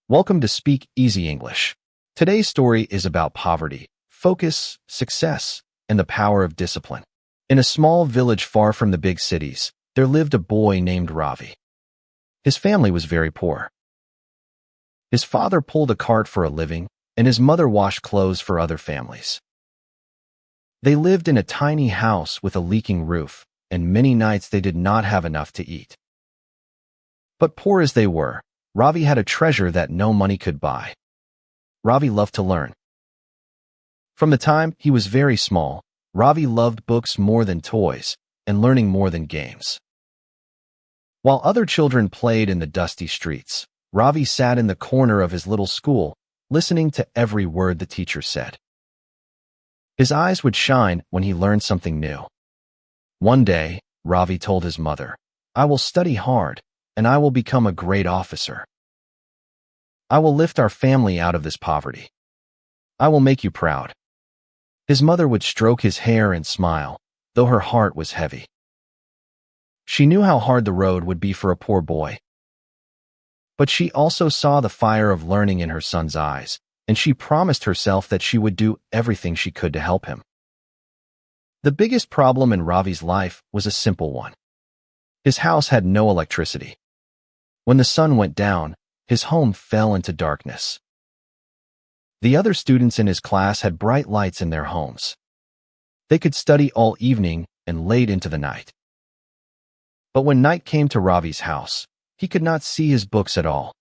Welcome to Speak Easy English. Today's story is about poverty, focus, success, and the power of discipline. In a small village far from the big cities, there lived a boy named Ravi. His family was very poor. His father pulled a cart for a living, and his mother washed clothes for other families. They lived in a tiny house with a leaking roof, and many nights they did not have enough to eat. But poor as they were, Ravi had a treasure that no money could buy. Ravi loved to learn. From the time he was very small, Ravi loved books more than toys and learning more than games. While other children played in the dusty streets, Ravi sat in the corner of his little school, listening to every word the teacher said. His eyes would shine when he learned something new. One day, Ravi told his mother, "I will study hard, and I will become a great officer. I will lift our family out of this poverty. I will make you proud." His mother would stroke his hair and smile, though her heart was heavy. She knew how hard the road would be for a poor boy. But she also saw the fire of learning in her son's eyes, and she promised herself that she would do everything she could to help him. The biggest problem in Ravi's life was a simple one. His house had no electricity. When the sun went down, his home fell into darkness. The other students in his class had bright lights in their homes. They could study all evening and late into the night. But when night came to Ravi's house, he could not see his books at all,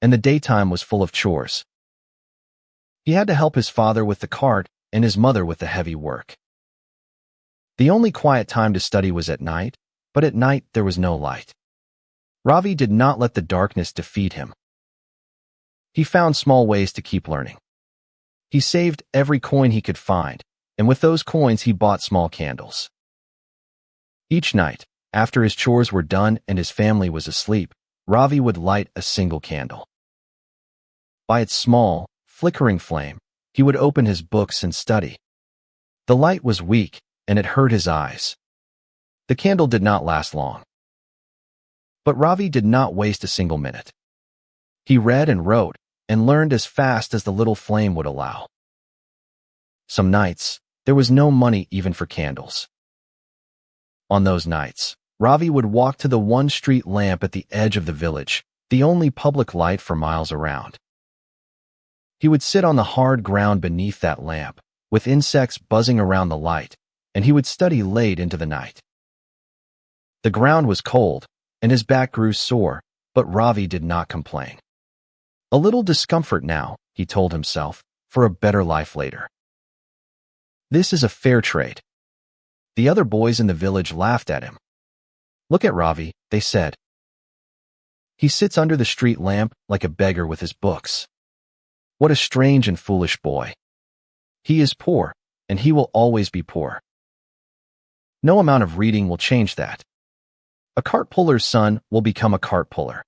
and the daytime was full of chores. He had to help his father with the cart and his mother with the heavy work. The only quiet time to study was at night, but at night there was no light. Ravi did not let the darkness defeat him. He found small ways to keep learning. He saved every coin he could find, and with those coins he bought small candles. Each night, after his chores were done and his family was asleep, Ravi would light a single candle. By its small, flickering flame, he would open his books and study. The light was weak, and it hurt his eyes. The candle did not last long. But Ravi did not waste a single minute. He read and wrote, and learned as fast as the little flame would allow. Some nights, there was no money even for candles. On those nights, Ravi would walk to the one street lamp at the edge of the village, the only public light for miles around. He would sit on the hard ground beneath that lamp, with insects buzzing around the light, and he would study late into the night. The ground was cold, and his back grew sore, but Ravi did not complain. A little discomfort now, he told himself, for a better life later. This is a fair trade. The other boys in the village laughed at him. "Look at Ravi," they said. "He sits under the street lamp like a beggar with his books. What a strange and foolish boy. He is poor, and he will always be poor. No amount of reading will change that. A cart puller's son will become a cart puller."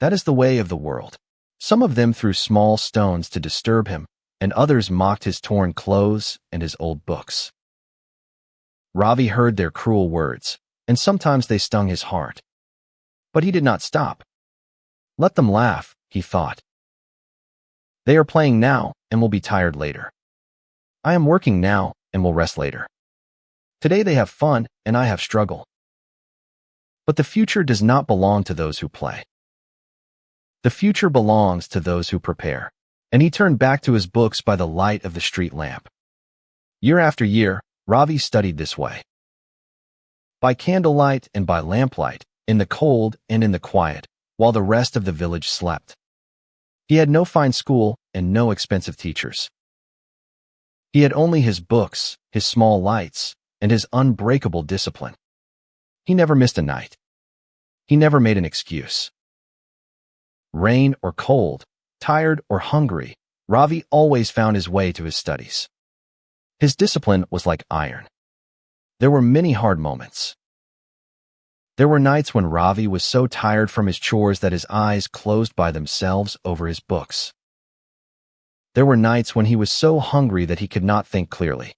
That is the way of the world. Some of them threw small stones to disturb him, and others mocked his torn clothes and his old books. Ravi heard their cruel words, and sometimes they stung his heart. But he did not stop. Let them laugh, he thought. They are playing now and will be tired later. I am working now and will rest later. Today they have fun and I have struggle. But the future does not belong to those who play. The future belongs to those who prepare. And he turned back to his books by the light of the street lamp. Year after year, Ravi studied this way. By candlelight and by lamplight, in the cold and in the quiet, while the rest of the village slept. He had no fine school and no expensive teachers. He had only his books, his small lights, and his unbreakable discipline. He never missed a night. He never made an excuse. Rain or cold, tired or hungry, Ravi always found his way to his studies. His discipline was like iron. There were many hard moments. There were nights when Ravi was so tired from his chores that his eyes closed by themselves over his books. There were nights when he was so hungry that he could not think clearly.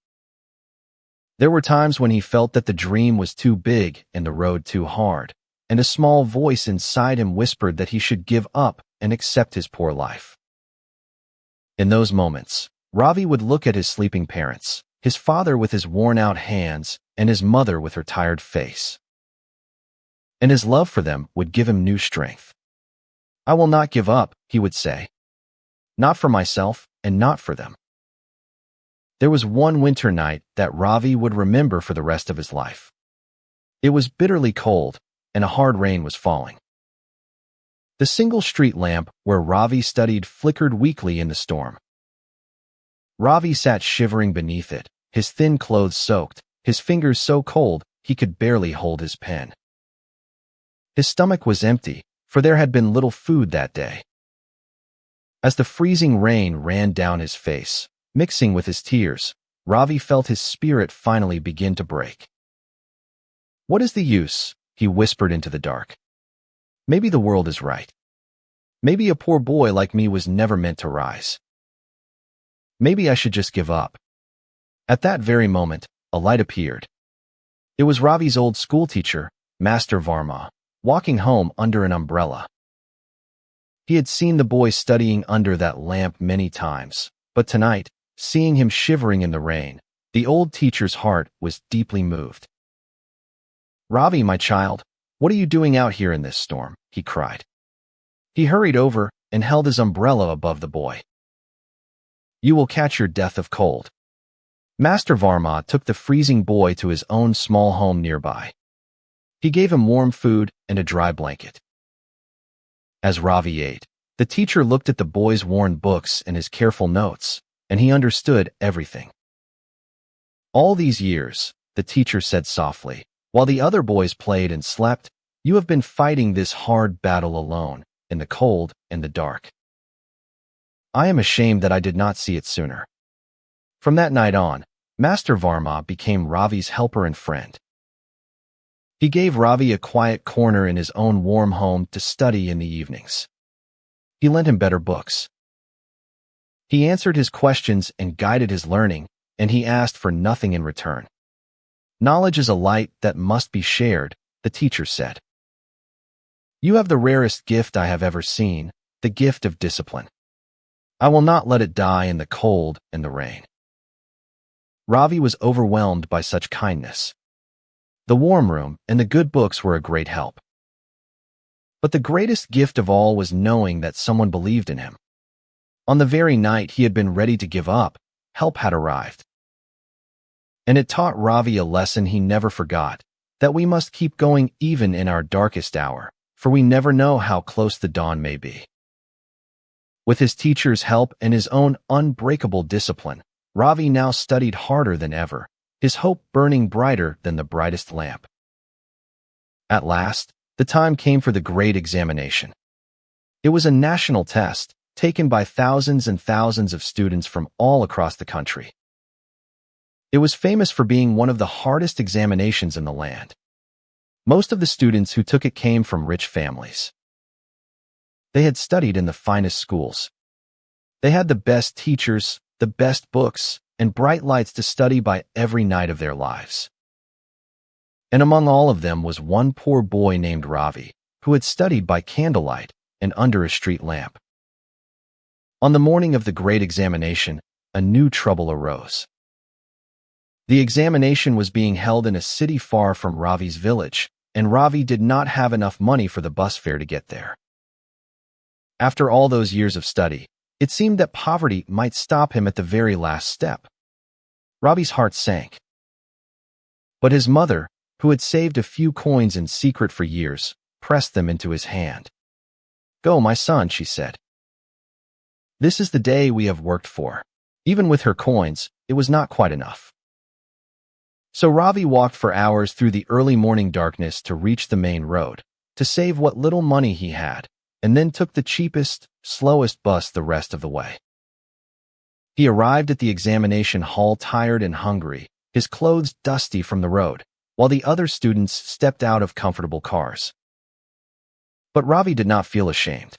There were times when he felt that the dream was too big and the road too hard, and a small voice inside him whispered that he should give up and accept his poor life. In those moments, Ravi would look at his sleeping parents, his father with his worn-out hands and his mother with her tired face. And his love for them would give him new strength. "I will not give up," he would say. "Not for myself and not for them." There was one winter night that Ravi would remember for the rest of his life. It was bitterly cold, and a hard rain was falling. The single street lamp where Ravi studied flickered weakly in the storm. Ravi sat shivering beneath it, his thin clothes soaked, his fingers so cold he could barely hold his pen. His stomach was empty, for there had been little food that day. As the freezing rain ran down his face, mixing with his tears, Ravi felt his spirit finally begin to break. "What is the use?" he whispered into the dark. "Maybe the world is right. Maybe a poor boy like me was never meant to rise. Maybe I should just give up." At that very moment, a light appeared. It was Ravi's old schoolteacher, Master Varma, walking home under an umbrella. He had seen the boy studying under that lamp many times, but tonight, seeing him shivering in the rain, the old teacher's heart was deeply moved. "Ravi, my child, what are you doing out here in this storm?" he cried. He hurried over and held his umbrella above the boy. "You will catch your death of cold." Master Varma took the freezing boy to his own small home nearby. He gave him warm food and a dry blanket. As Ravi ate, the teacher looked at the boy's worn books and his careful notes, and he understood everything. "All these years," the teacher said softly, "while the other boys played and slept, you have been fighting this hard battle alone, in the cold and the dark. I am ashamed that I did not see it sooner." From that night on, Master Varma became Ravi's helper and friend. He gave Ravi a quiet corner in his own warm home to study in the evenings. He lent him better books. He answered his questions and guided his learning, and he asked for nothing in return. "Knowledge is a light that must be shared," the teacher said. "You have the rarest gift I have ever seen, the gift of discipline. I will not let it die in the cold and the rain." Ravi was overwhelmed by such kindness. The warm room and the good books were a great help. But the greatest gift of all was knowing that someone believed in him. On the very night he had been ready to give up, help had arrived. And it taught Ravi a lesson he never forgot, that we must keep going even in our darkest hour, for we never know how close the dawn may be. With his teacher's help and his own unbreakable discipline, Ravi now studied harder than ever, his hope burning brighter than the brightest lamp. At last, the time came for the great examination. It was a national test, taken by thousands and thousands of students from all across the country. It was famous for being one of the hardest examinations in the land. Most of the students who took it came from rich families. They had studied in the finest schools. They had the best teachers, the best books, and bright lights to study by every night of their lives. And among all of them was one poor boy named Ravi, who had studied by candlelight and under a street lamp. On the morning of the great examination, a new trouble arose. The examination was being held in a city far from Ravi's village, and Ravi did not have enough money for the bus fare to get there. After all those years of study, it seemed that poverty might stop him at the very last step. Ravi's heart sank. But his mother, who had saved a few coins in secret for years, pressed them into his hand. "Go, my son," she said. "This is the day we have worked for." Even with her coins, it was not quite enough. So Ravi walked for hours through the early morning darkness to reach the main road, to save what little money he had, and then took the cheapest, slowest bus the rest of the way. He arrived at the examination hall tired and hungry, his clothes dusty from the road, while the other students stepped out of comfortable cars. But Ravi did not feel ashamed.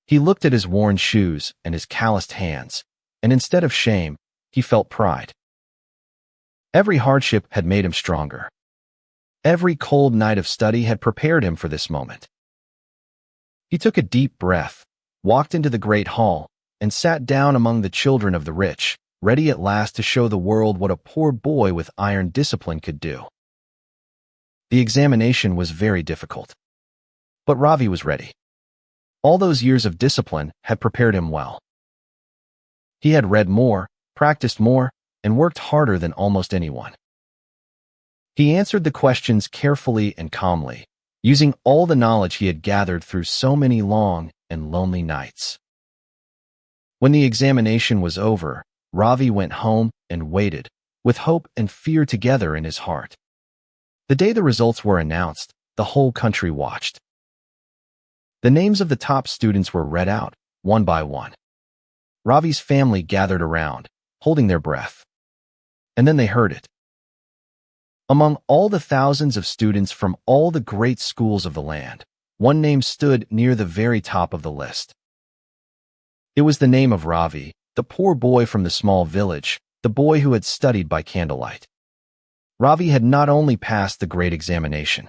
He looked at his worn shoes and his calloused hands, and instead of shame, he felt pride. Every hardship had made him stronger. Every cold night of study had prepared him for this moment. He took a deep breath, walked into the great hall, and sat down among the children of the rich, ready at last to show the world what a poor boy with iron discipline could do. The examination was very difficult. But Ravi was ready. All those years of discipline had prepared him well. He had read more, practiced more, and worked harder than almost anyone. He answered the questions carefully and calmly, using all the knowledge he had gathered through so many long and lonely nights. When the examination was over, Ravi went home and waited, with hope and fear together in his heart. The day the results were announced, the whole country watched. The names of the top students were read out, one by one. Ravi's family gathered around, holding their breath. And then they heard it. Among all the thousands of students from all the great schools of the land, one name stood near the very top of the list. It was the name of Ravi, the poor boy from the small village, the boy who had studied by candlelight. Ravi had not only passed the great examination.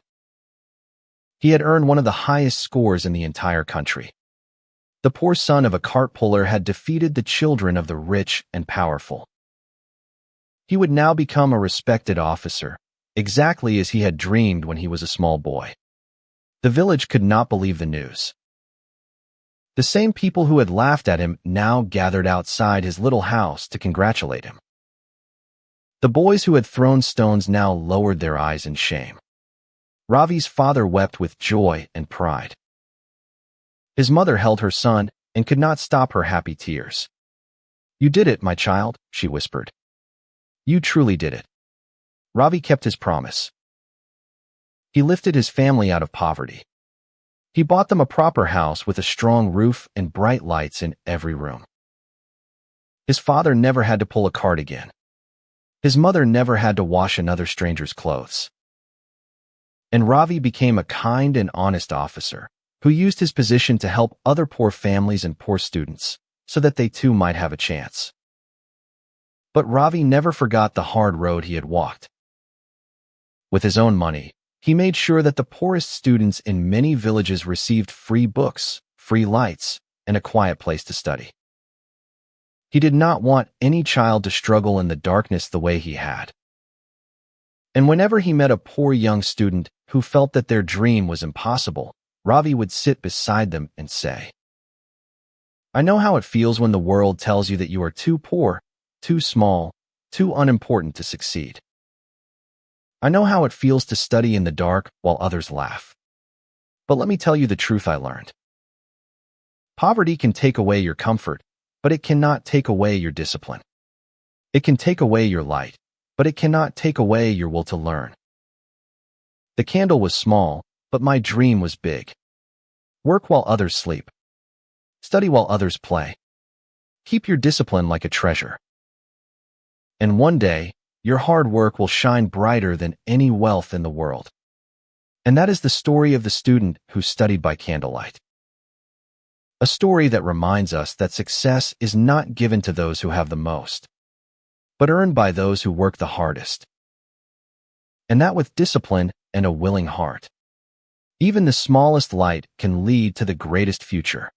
He had earned one of the highest scores in the entire country. The poor son of a cart puller had defeated the children of the rich and powerful. He would now become a respected officer, exactly as he had dreamed when he was a small boy. The village could not believe the news. The same people who had laughed at him now gathered outside his little house to congratulate him. The boys who had thrown stones now lowered their eyes in shame. Ravi's father wept with joy and pride. His mother held her son and could not stop her happy tears. "You did it, my child," she whispered. "You truly did it." Ravi kept his promise. He lifted his family out of poverty. He bought them a proper house with a strong roof and bright lights in every room. His father never had to pull a cart again. His mother never had to wash another stranger's clothes. And Ravi became a kind and honest officer who used his position to help other poor families and poor students so that they too might have a chance. But Ravi never forgot the hard road he had walked. With his own money, he made sure that the poorest students in many villages received free books, free lights, and a quiet place to study. He did not want any child to struggle in the darkness the way he had. And whenever he met a poor young student who felt that their dream was impossible, Ravi would sit beside them and say, "I know how it feels when the world tells you that you are too poor, too small, too unimportant to succeed. I know how it feels to study in the dark while others laugh. But let me tell you the truth I learned. Poverty can take away your comfort, but it cannot take away your discipline. It can take away your light, but it cannot take away your will to learn. The candle was small, but my dream was big. Work while others sleep. Study while others play. Keep your discipline like a treasure. And one day, your hard work will shine brighter than any wealth in the world." And that is the story of the student who studied by candlelight. A story that reminds us that success is not given to those who have the most, but earned by those who work the hardest. And that with discipline and a willing heart, even the smallest light can lead to the greatest future.